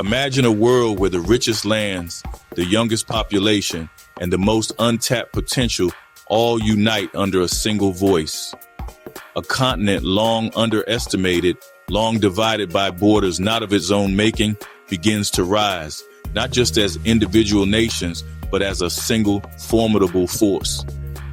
Imagine a world where the richest lands, the youngest population, and the most untapped potential all unite under a single voice. A continent long underestimated, long divided by borders not of its own making, begins to rise, not just as individual nations, but as a single formidable force.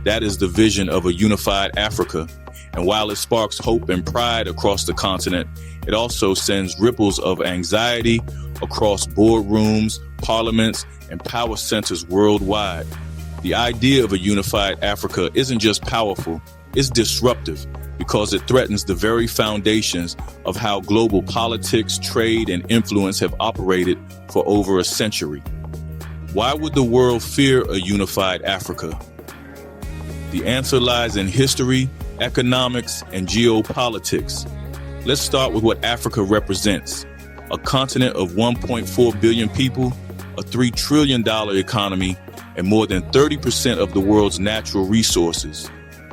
That is the vision of a unified Africa. And while it sparks hope and pride across the continent, it also sends ripples of anxiety across boardrooms, parliaments, and power centers worldwide. The idea of a unified Africa isn't just powerful, it's disruptive because it threatens the very foundations of how global politics, trade, and influence have operated for over a century. Why would the world fear a unified Africa? The answer lies in history, economics, and geopolitics. Let's start with what Africa represents. A continent of 1.4 billion people, a $3 trillion economy, and more than 30% of the world's natural resources.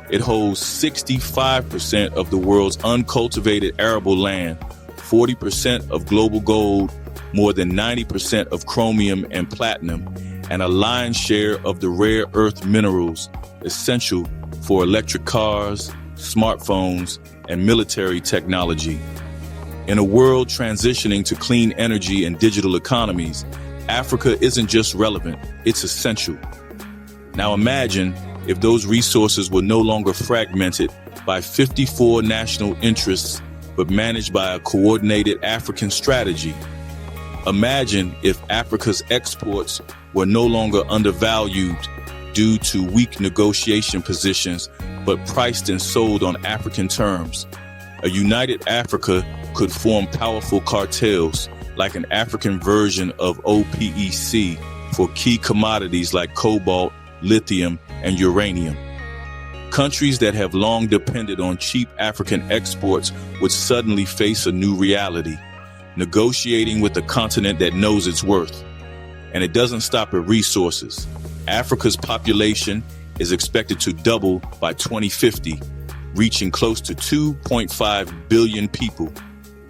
It holds 65% of the world's uncultivated arable land, 40% of global gold, more than 90% of chromium and platinum, and a lion's share of the rare earth minerals essential for electric cars, smartphones, and military technology. In a world transitioning to clean energy and digital economies, Africa isn't just relevant, it's essential. Now imagine if those resources were no longer fragmented by 54 national interests, but managed by a coordinated African strategy. Imagine if Africa's exports were no longer undervalued due to weak negotiation positions, but priced and sold on African terms. A united Africa could form powerful cartels, like an African version of OPEC, for key commodities like cobalt, lithium, and uranium. Countries that have long depended on cheap African exports would suddenly face a new reality, negotiating with a continent that knows its worth. And it doesn't stop at resources. Africa's population is expected to double by 2050, reaching close to 2.5 billion people.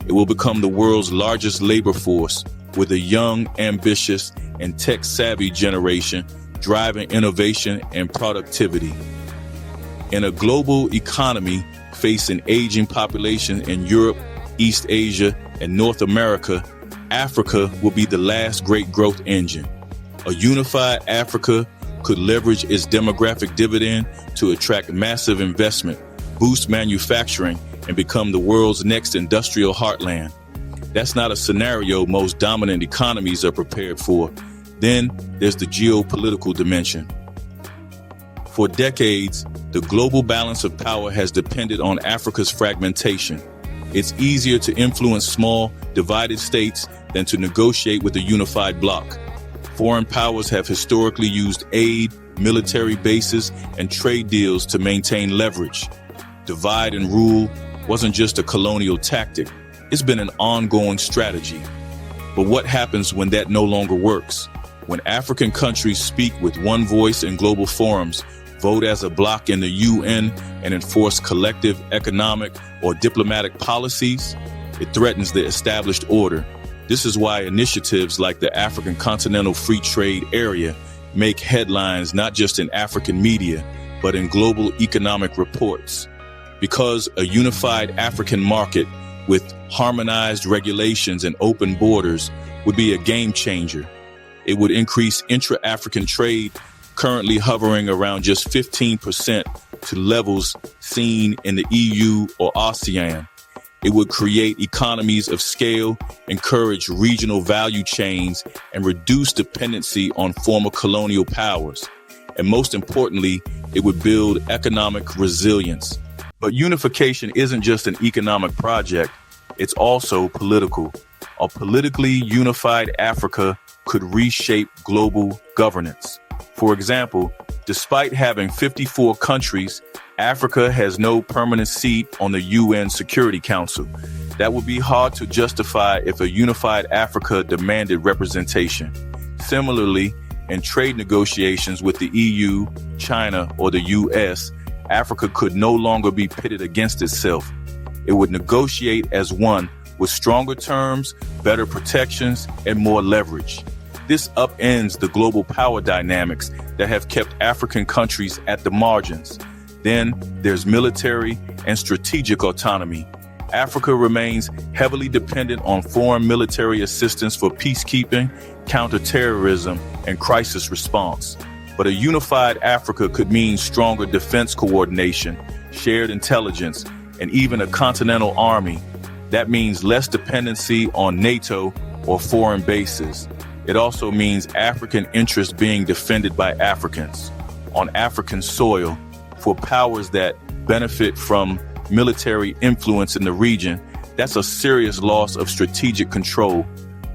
It will become the world's largest labor force, with a young, ambitious, and tech-savvy generation driving innovation and productivity. In a global economy facing aging population in Europe, East Asia, and North America, Africa will be the last great growth engine. A unified Africa could leverage its demographic dividend to attract massive investment, boost manufacturing, and become the world's next industrial heartland. That's not a scenario most dominant economies are prepared for. Then there's the geopolitical dimension. For decades, the global balance of power has depended on Africa's fragmentation. It's easier to influence small, divided states than to negotiate with a unified bloc. Foreign powers have historically used aid, military bases, and trade deals to maintain leverage. Divide and rule wasn't just a colonial tactic. It's been an ongoing strategy. But what happens when that no longer works? When African countries speak with one voice in global forums, vote as a bloc in the UN, and enforce collective economic or diplomatic policies, it threatens the established order. This is why initiatives like the African Continental Free Trade Area make headlines not just in African media, but in global economic reports. Because a unified African market with harmonized regulations and open borders would be a game changer. It would increase intra-African trade, currently hovering around just 15%, to levels seen in the EU or ASEAN. It would create economies of scale, encourage regional value chains, and reduce dependency on former colonial powers. And most importantly, it would build economic resilience. But unification isn't just an economic project, it's also political. A politically unified Africa could reshape global governance. For example, despite having 54 countries, Africa has no permanent seat on the UN Security Council. That would be hard to justify if a unified Africa demanded representation. Similarly, in trade negotiations with the EU, China, or the US, Africa could no longer be pitted against itself. It would negotiate as one, with stronger terms, better protections, and more leverage. This upends the global power dynamics that have kept African countries at the margins. Then there's military and strategic autonomy. Africa remains heavily dependent on foreign military assistance for peacekeeping, counterterrorism, and crisis response. But a unified Africa could mean stronger defense coordination, shared intelligence, and even a continental army. That means less dependency on NATO or foreign bases. It also means African interests being defended by Africans, on African soil, for powers that benefit from military influence in the region. That's a serious loss of strategic control.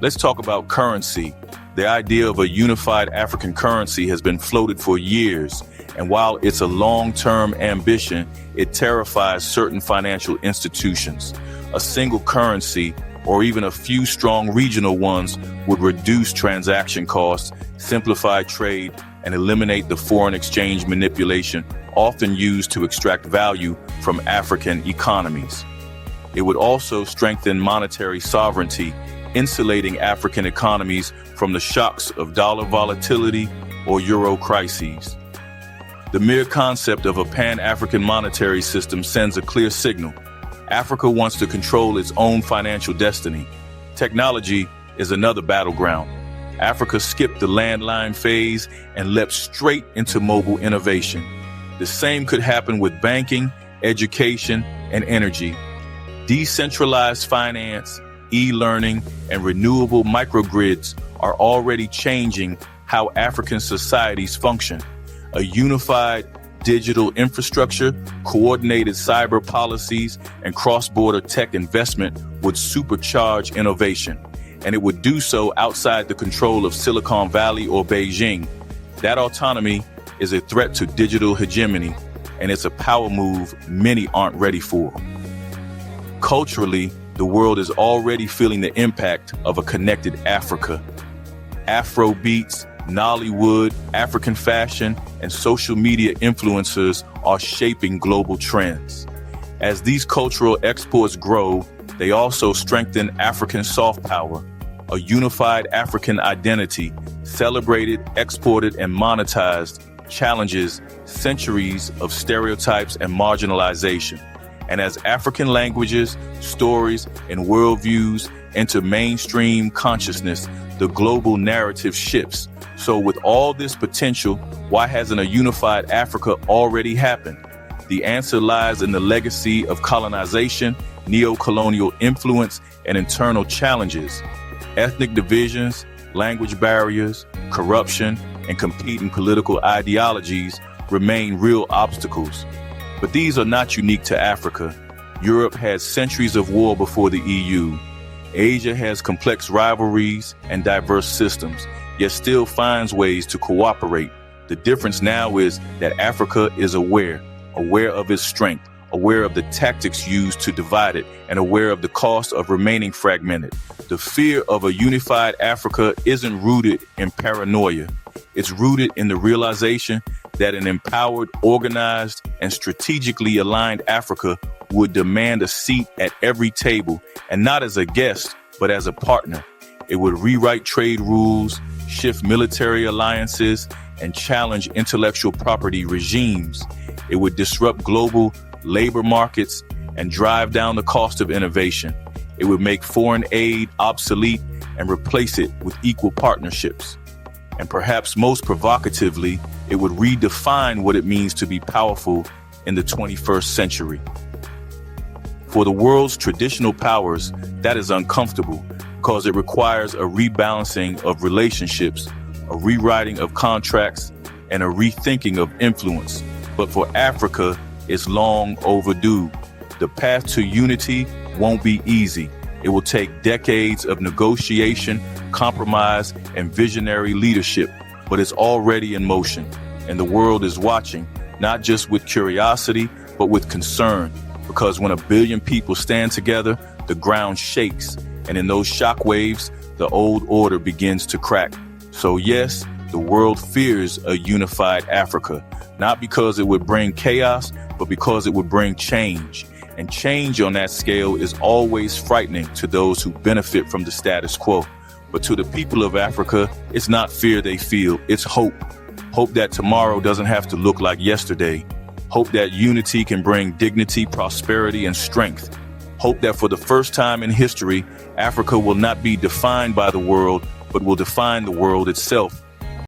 Let's talk about currency. The idea of a unified African currency has been floated for years, and while it's a long-term ambition, it terrifies certain financial institutions. A single currency, or even a few strong regional ones, would reduce transaction costs, simplify trade, and eliminate the foreign exchange manipulation often used to extract value from African economies. It would also strengthen monetary sovereignty, insulating African economies from the shocks of dollar volatility or euro crises. The mere concept of a pan-African monetary system sends a clear signal. Africa wants to control its own financial destiny. Technology is another battleground. Africa skipped the landline phase and leapt straight into mobile innovation. The same could happen with banking, education, and energy. Decentralized finance, e-learning, and renewable microgrids are already changing how African societies function. A unified digital infrastructure, coordinated cyber policies, and cross-border tech investment would supercharge innovation, and it would do so outside the control of Silicon Valley or Beijing. That autonomy is a threat to digital hegemony, and it's a power move many aren't ready for. Culturally, the world is already feeling the impact of a connected Africa. Afro beats, Nollywood, African fashion, and social media influencers are shaping global trends. As these cultural exports grow, they also strengthen African soft power, a unified African identity, celebrated, exported, and monetized, challenges centuries of stereotypes and marginalization. And as African languages, stories, and worldviews enter mainstream consciousness, the global narrative shifts. So with all this potential, why hasn't a unified Africa already happened? The answer lies in the legacy of colonization, neo-colonial influence, and internal challenges. Ethnic divisions, language barriers, corruption, and competing political ideologies remain real obstacles. But these are not unique to Africa. Europe had centuries of war before the EU. Asia has complex rivalries and diverse systems, yet still finds ways to cooperate. The difference now is that Africa is aware of its strength, aware of the tactics used to divide it, and aware of the cost of remaining fragmented. The fear of a unified Africa isn't rooted in paranoia. It's rooted in the realization that an empowered, organized, and strategically aligned Africa would demand a seat at every table, and not as a guest, but as a partner. It would rewrite trade rules, shift military alliances, and challenge intellectual property regimes. It would disrupt global labor markets and drive down the cost of innovation. It would make foreign aid obsolete and replace it with equal partnerships. And perhaps most provocatively, it would redefine what it means to be powerful in the 21st century. For the world's traditional powers, that is uncomfortable because it requires a rebalancing of relationships, a rewriting of contracts, and a rethinking of influence. But for Africa, it's long overdue. The path to unity won't be easy. It will take decades of negotiation, compromise, and visionary leadership, but it's already in motion. And the world is watching, not just with curiosity, but with concern. Because when 1 billion people stand together, the ground shakes. And in those shock waves, the old order begins to crack. So yes, the world fears a unified Africa, not because it would bring chaos, but because it would bring change. And change on that scale is always frightening to those who benefit from the status quo. But to the people of Africa, it's not fear they feel, it's hope. Hope that tomorrow doesn't have to look like yesterday. Hope that unity can bring dignity, prosperity, and strength. Hope that for the first time in history, Africa will not be defined by the world, but will define the world itself.